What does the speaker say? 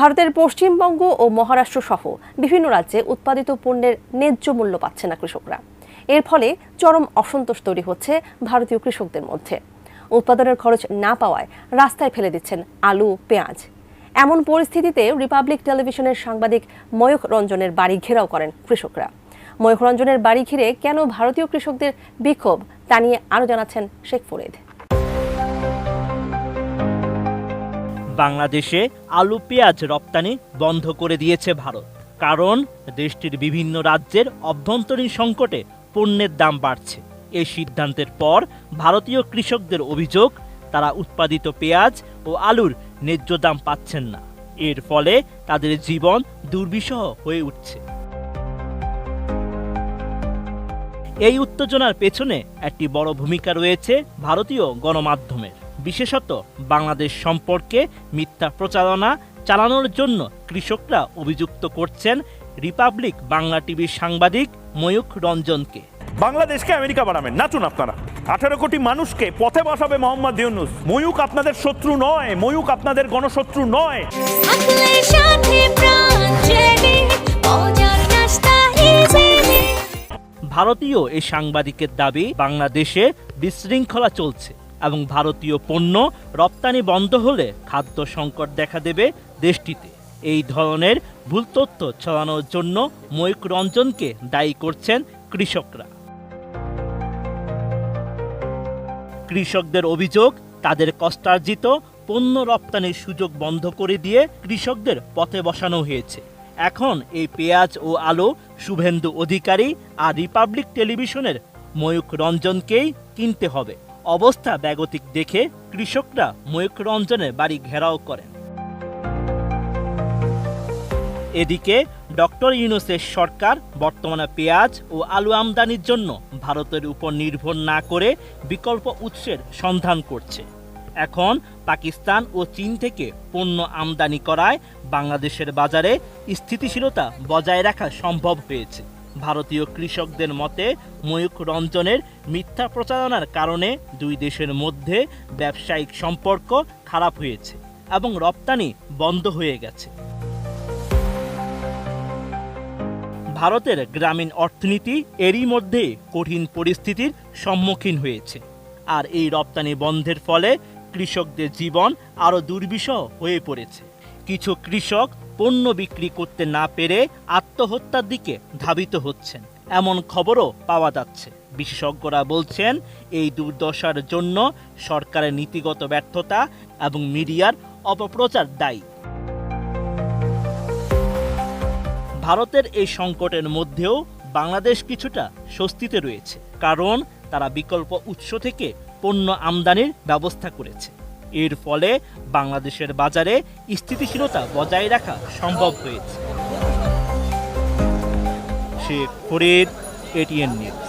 ভারতের পশ্চিমবঙ্গ ও মহারাষ্ট্র সহ বিভিন্ন রাজ্যে উৎপাদিত পণ্যের ন্যায্য মূল্য পাচ্ছে না কৃষকরা। এর ফলে চরম অসন্তোষ তৈরি হচ্ছে ভারতীয় কৃষকদের মধ্যে। উৎপাদনের খরচ না পাওয়ায় রাস্তায় ফেলে দিচ্ছেন আলু, পেঁয়াজ। এমন পরিস্থিতিতে রিপাবলিক টেলিভিশনের সাংবাদিক ময়ূখ রঞ্জনের বাড়ি ঘেরাও করেন কৃষকরা। ময়ূখ রঞ্জনের বাড়ি ঘিরে কেন ভারতীয় কৃষকদের বিক্ষোভ, তা নিয়ে আরও জানাচ্ছেন শেখ ফরিদ। বাংলাদেশে আলু পেঁয়াজ রপ্তানি বন্ধ করে দিয়েছে ভারত, কারণ দেশটির বিভিন্ন রাজ্যের অভ্যন্তরীণ সংকটে পণ্যের দাম বাড়ছে। এই সিদ্ধান্তের পর ভারতীয় কৃষকদের অভিযোগ, তারা উৎপাদিত পেঁয়াজ ও আলুর ন্যায্য দাম পাচ্ছেন না। এর ফলে তাদের জীবন দুর্বিষহ হয়ে উঠছে। এই উত্তেজনার পেছনে একটি বড় ভূমিকা রয়েছে ভারতীয় গণমাধ্যমের, বিশেষত বাংলাদেশ সম্পর্কে মিথ্যা প্রচারণা চালানোর জন্য কৃষকরা অভিযুক্ত করছেন রিপাবলিক বাংলা টিভির সাংবাদিক ময়ূখ রঞ্জনকে। বাংলাদেশকে আমেরিকা বানাবেন, নাচুন আপনারা। 18 কোটি মানুষকে পথে বসাবে মোহাম্মদ ইউনূস। ময়ূখ আপনাদের শত্রু নয়, ময়ূখ আপনাদের গণশত্রু নয়। ভারতীয় এই সাংবাদিকের দাবি, বাংলাদেশে বিশৃঙ্খলা চলছে এবং ভারতীয় পণ্য রপ্তানি বন্ধ হলে খাদ্য সংকট দেখা দেবে দেশটিতে। এই ধরনের ভুল তথ্য ছড়ানোর জন্য ময়ূখ রঞ্জনকে দায়ী করছেন কৃষকরা। কৃষকদের অভিযোগ, তাদের কষ্টার্জিত পণ্য রপ্তানির সুযোগ বন্ধ করে দিয়ে কৃষকদের পথে বসানো হয়েছে। এখন এই পেঁয়াজ ও আলু শুভেন্দু অধিকারী আর রিপাবলিক টেলিভিশনের ময়ূখ রঞ্জনকেই কিনতে হবে। অবস্থা বেগতিক দেখে কৃষকরা ময়ূখ রঞ্জনের বাড়ি ঘেরাও করেন। এদিকে ডক্টর ইউনূসের সরকার বর্তমানে পেঁয়াজ ও আলু আমদানির জন্য ভারতের উপর নির্ভর না করে বিকল্প উৎসের সন্ধান করছে। এখন পাকিস্তান ও চীন থেকে পণ্য আমদানি করায় বাংলাদেশের বাজারে স্থিতিশীলতা বজায় রাখা সম্ভব হয়েছে। ভারতীয় কৃষকদের মতে, ময়ূখ রঞ্জনের মিথ্যা প্রচারণার কারণে দুই দেশের মধ্যে ব্যবসায়িক সম্পর্ক খারাপ হয়েছে এবং রপ্তানি বন্ধ হয়ে গেছে। ভারতের গ্রামীণ অর্থনীতি এরই মধ্যে কঠিন পরিস্থিতির সম্মুখীন হয়েছে, আর এই রপ্তানি বন্ধের ফলে কৃষকদের জীবন আরও দুর্বিষহ হয়ে পড়েছে। কিছু কৃষক পণ্য বিক্রি করতে না পেরে আত্মহত্যার দিকে ধাবিত হচ্ছেন, এমন খবরও পাওয়া যাচ্ছে। বিশেষজ্ঞরা বলছেন, এই দুর্দশার জন্য সরকারের নীতিগত ব্যর্থতা এবং মিডিয়ার অপপ্রচার দায়ী। ভারতের এই সংকটের মধ্যেও বাংলাদেশ কিছুটা স্বস্তিতে রয়েছে, কারণ তারা বিকল্প উৎস থেকে পণ্য আমদানির ব্যবস্থা করেছে। এর ফলে বাংলাদেশের বাজারে স্থিতিশীলতা বজায় রাখা সম্ভব হয়েছে। Sheikh Farid, ATN news.